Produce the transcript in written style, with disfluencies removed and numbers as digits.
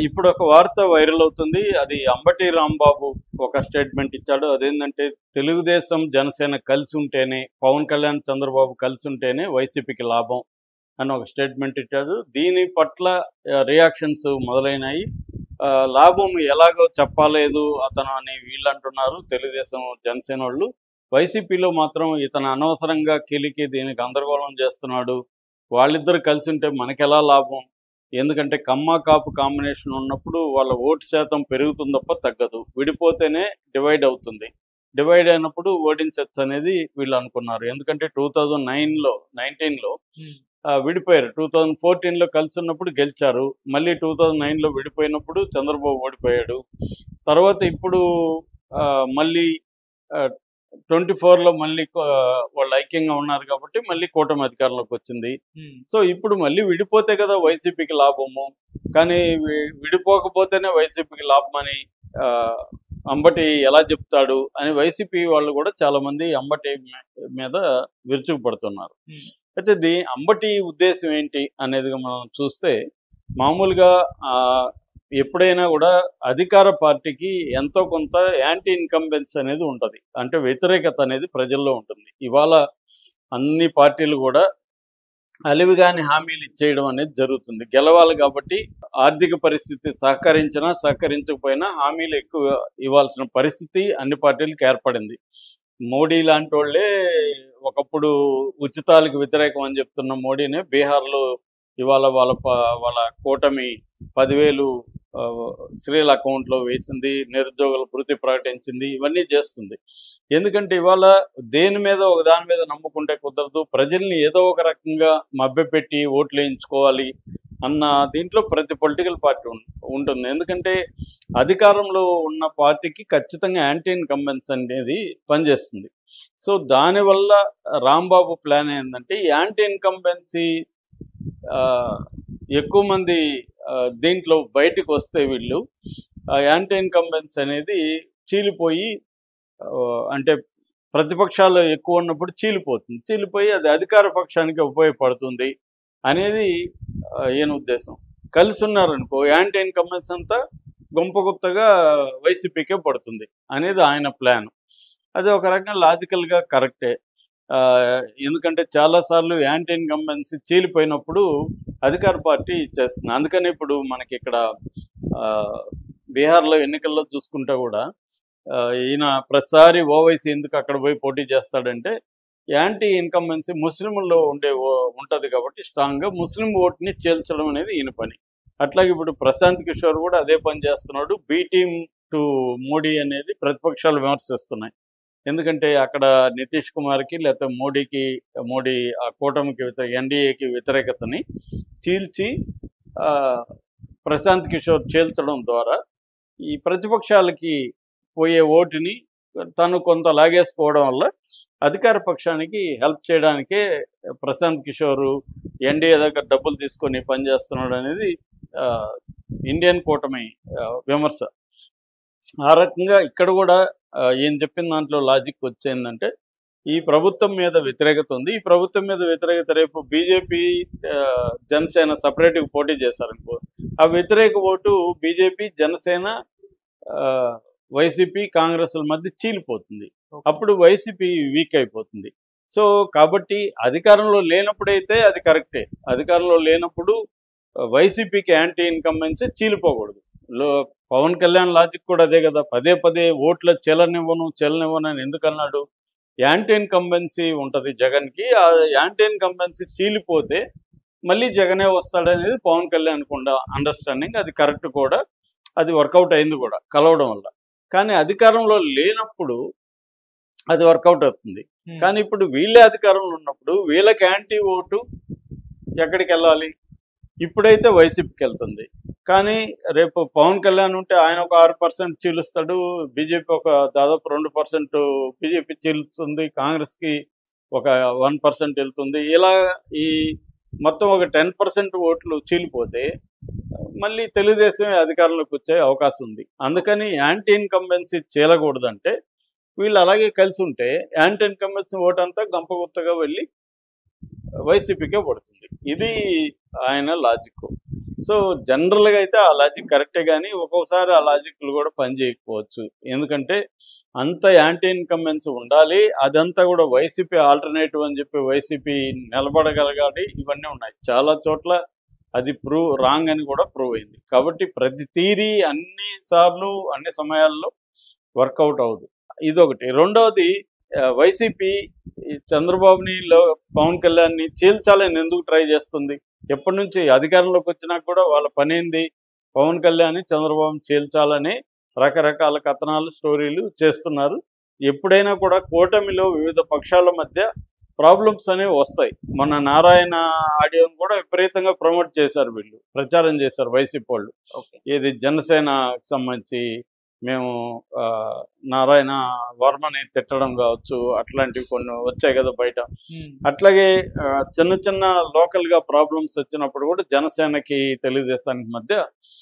ఇప్పుడు ఒక వార్త వైరల్ అవుతుంది. అది అంబటి రాంబాబు ఒక స్టేట్మెంట్ ఇచ్చాడు. అదేంటంటే తెలుగుదేశం, జనసేన కలిసి ఉంటేనే, పవన్ కళ్యాణ్, చంద్రబాబు కలిసి ఉంటేనే వైసీపీకి లాభం అని ఒక స్టేట్మెంట్ ఇచ్చాడు. దీని పట్ల రియాక్షన్స్ మొదలైనాయి. లాభం ఎలాగో చెప్పలేదు అతను అని వీళ్ళు అంటున్నారు, తెలుగుదేశం, జనసేన వాళ్ళు. వైసీపీలో మాత్రం ఇతను అనవసరంగా కెలికి దీనికి గందరగోళం చేస్తున్నాడు. వాళ్ళిద్దరు కలిసి ఉంటే మనకెలా లాభం? ఎందుకంటే కమ్మ కాపు కాంబినేషన్ ఉన్నప్పుడు వాళ్ళ ఓటు శాతం పెరుగుతుంది తప్ప తగ్గదు. విడిపోతేనే డివైడ్ అవుతుంది. డివైడ్ అయినప్పుడు ఓడించవచ్చు అనేది వీళ్ళు అనుకున్నారు. ఎందుకంటే 2019లో విడిపోయారు. 2014లో కలిసి ఉన్నప్పుడు గెలిచారు. మళ్ళీ 2009లో విడిపోయినప్పుడు చంద్రబాబు ఓడిపోయాడు. తర్వాత ఇప్పుడు మళ్ళీ 24లో మళ్ళీ వాళ్ళు ఐక్యంగా ఉన్నారు కాబట్టి మళ్ళీ కూటమి అధికారంలోకి వచ్చింది. సో ఇప్పుడు మళ్ళీ విడిపోతే కదా వైసీపీకి లాభము. కానీ విడిపోకపోతేనే వైసీపీకి లాభం అని అంబటి ఎలా చెప్తాడు అని వైసీపీ వాళ్ళు కూడా చాలామంది అంబటి మీద విరుచుకుపడుతున్నారు. అయితే అంబటి ఉద్దేశం ఏంటి అనేది మనం చూస్తే, మామూలుగా ఎప్పుడైనా కూడా అధికార పార్టీకి ఎంతో కొంత యాంటీ ఇన్కంబెన్స్ అనేది ఉంటుంది. అంటే వ్యతిరేకత అనేది ప్రజల్లో ఉంటుంది. ఇవాళ అన్ని పార్టీలు కూడా అలివిగాని హామీలు ఇచ్చేయడం అనేది జరుగుతుంది. గెలవాలి కాబట్టి ఆర్థిక పరిస్థితి సహకరించినా సహకరించకపోయినా హామీలు ఎక్కువ ఇవ్వాల్సిన పరిస్థితి అన్ని పార్టీలకు ఏర్పడింది. మోడీ లాంటి వాళ్ళే ఒకప్పుడు ఉచితాలకు వ్యతిరేకం అని చెప్తున్న మోడీనే బీహార్లో ఇవాళ వాళ్ళ కూటమి 10,000 స్త్రీల అకౌంట్లో వేసింది, నిరుద్యోగుల భృతి ప్రకటించింది, ఇవన్నీ చేస్తుంది. ఎందుకంటే ఇవాళ దేని మీద ఒక దాని మీద నమ్ముకుంటే కుదరదు. ప్రజల్ని ఏదో ఒక రకంగా మభ్యపెట్టి ఓట్లు వేయించుకోవాలి అన్న దీంట్లో ప్రతి పొలిటికల్ పార్టీ ఉంటుంది. ఎందుకంటే అధికారంలో ఉన్న పార్టీకి ఖచ్చితంగా యాంటీ ఇన్కంబెన్స్ అనేది పనిచేస్తుంది. సో దానివల్ల రాంబాబు ప్లాన్ ఏంటంటే యాంటీ ఇన్కంబెన్సీ ఎక్కువ మంది దీంట్లో బయటకు వస్తే వీళ్ళు యాంటీ ఇన్కంబెన్స్ అనేది చీలిపోయి, అంటే ప్రతిపక్షాలు ఎక్కువ ఉన్నప్పుడు చీలిపోయి అది అధికార పక్షానికి ఉపయోగపడుతుంది అనేది ఈయన ఉద్దేశం. కలిసి ఉన్నారనుకో యాంటీ ఇన్కంబెన్స్ అంతా గుంపగుత్తగా వైసీపీకే పడుతుంది అనేది ఆయన ప్లాన్. అది ఒక రకంగా లాజికల్గా కరెక్టే. ఎందుకంటే చాలాసార్లు యాంటీ ఇన్కంబెన్సీ చీలిపోయినప్పుడు అధికార పార్టీ చేస్తుంది. అందుకని ఇప్పుడు మనకి ఇక్కడ బీహార్లో ఎన్నికల్లో చూసుకుంటే కూడా ఈయన ప్రతిసారి ఓవైసీ ఎందుకు అక్కడ పోయి పోటీ చేస్తాడంటే యాంటీ ఇన్కంబెన్సీ ముస్లింల్లో ఉంటుంది కాబట్టి స్ట్రాంగ్గా ముస్లిం ఓటుని చేల్చడం అనేది ఈయన పని. అట్లాగే ఇప్పుడు ప్రశాంత్ కిషోర్ కూడా అదే పని చేస్తున్నాడు. బీ టీమ్ టు మోడీ అనేది ప్రతిపక్షాలు విమర్శిస్తున్నాయి. ఎందుకంటే అక్కడ నితీష్ కుమార్కి లేకపోతే మోడీ ఆ కూటమికి ఎన్డీఏకి వ్యతిరేకతని చీల్చి ప్రశాంత్ కిషోర్ చేల్చడం ద్వారా ఈ ప్రతిపక్షాలకి పోయే ఓటుని తను కొంత లాగేసుకోవడం వల్ల అధికార పక్షానికి హెల్ప్ చేయడానికే ప్రశాంత్ కిషోరు ఎన్డీఏ దగ్గర డబ్బులు తీసుకొని పనిచేస్తున్నాడు అనేది ఇండియన్ కూటమి విమర్శ. ఆ రకంగా ఇక్కడ కూడా ఏం చెప్పిన దాంట్లో లాజిక్ వచ్చేందంటే ఈ ప్రభుత్వం మీద వ్యతిరేకత ఉంది. ఈ ప్రభుత్వం మీద వ్యతిరేకత రేపు బీజేపీ, జనసేన సపరేట్గా పోటీ చేశారనుకో, ఆ వ్యతిరేక ఓటు బీజేపీ, జనసేన, వైసీపీ, కాంగ్రెస్ల మధ్య చీలిపోతుంది. అప్పుడు వైసీపీ వీక్ అయిపోతుంది. సో కాబట్టి అధికారంలో లేనప్పుడైతే అది కరెక్టే. అధికారంలో లేనప్పుడు వైసీపీకి యాంటీ ఇన్కంబెన్సీ చీలిపోకూడదు. పవన్ కళ్యాణ్ లాజిక్ కూడా అదే కదా. పదే ఓట్ల చెల్లనివ్వను అని ఎందుకన్నాడు? యాంటీ ఇన్కంబెన్సీ ఉంటుంది జగన్కి. ఆ యాంటీ ఇన్కంబెన్సీ చీలిపోతే మళ్ళీ జగనే వస్తాడనేది పవన్ కళ్యాణ్ కూడా అండర్స్టాండింగ్. అది కరెక్ట్ కూడా, అది వర్కౌట్ అయింది కూడా కలవడం వల్ల. కానీ అధికారంలో లేనప్పుడు అది వర్కౌట్ అవుతుంది. కానీ ఇప్పుడు వీళ్ళే అధికారంలో ఉన్నప్పుడు వీళ్ళకి యాంటీ ఓటు ఎక్కడికి వెళ్ళాలి? ఇప్పుడైతే వైసీపీకి వెళ్తుంది. కానీ రేపు పవన్ కళ్యాణ్ ఉంటే ఆయన ఒక 6% చీలుస్తాడు, బీజేపీ ఒక దాదాపు 2% బీజేపీ చీలుస్తుంది, కాంగ్రెస్కి ఒక 1% వెళ్తుంది. ఇలా ఈ మొత్తం ఒక 10% ఓట్లు చీలిపోతే మళ్ళీ తెలుగుదేశమే అధికారంలోకి వచ్చే అవకాశం ఉంది. అందుకని యాంటీ ఇన్కంబెన్సీ చీలకూడదంటే వీళ్ళు అలాగే కలిసి ఉంటే యాంటీ ఇన్కంబెన్సీ ఓటు అంతా గంపగుత్తగా వెళ్ళి వైసీపీకే పడుతుంది. ఇది ఆయన లాజిక్. సో జనరల్గా అయితే ఆ లాజిక్ కరెక్టే, కానీ ఒక్కొక్కసారి ఆ లాజిక్లు కూడా పనిచేయకపోవచ్చు. ఎందుకంటే అంత యాంటీ ఇన్కంబెన్స్ ఉండాలి, అదంతా కూడా వైసీపీ ఆల్టర్నేటివ్ అని చెప్పి వైసీపీ నిలబడగలగాలి, ఇవన్నీ ఉన్నాయి. చాలా చోట్ల అది రాంగ్ అని కూడా ప్రూవ్ అయింది. కాబట్టి ప్రతి థీరీ అన్ని సార్లు అన్ని సమయాల్లో వర్కౌట్ అవ్వదు. ఇదొకటి. రెండవది వైసీపీ చంద్రబాబుని పవన్ కళ్యాణ్ని చీల్చాలని ఎందుకు ట్రై చేస్తుంది? ఎప్పటి నుంచి అధికారంలోకి వచ్చినా కూడా వాళ్ళ పనేంది? పవన్ కళ్యాణ్ని చంద్రబాబుని చీల్చాలని రకరకాల కథనాలు, స్టోరీలు చేస్తున్నారు. ఎప్పుడైనా కూడా కూటమిలో వివిధ పక్షాల మధ్య ప్రాబ్లమ్స్ అనేవి వస్తాయి. మొన్న నారాయణ ఆడియోని కూడా విపరీతంగా ప్రమోట్ చేశారు, వీళ్ళు ప్రచారం చేశారు వైసీపీ వాళ్ళు. ఏది జనసేనకు సంబంధించి మేము నారాయణ వర్మని తిట్టడం కావచ్చు, అట్లాంటివి కొన్ని వచ్చాయి కదా బయట. అట్లాగే చిన్న చిన్న లోకల్గా ప్రాబ్లమ్స్ వచ్చినప్పుడు కూడా జనసేనకి తెలుగుదేశానికి మధ్య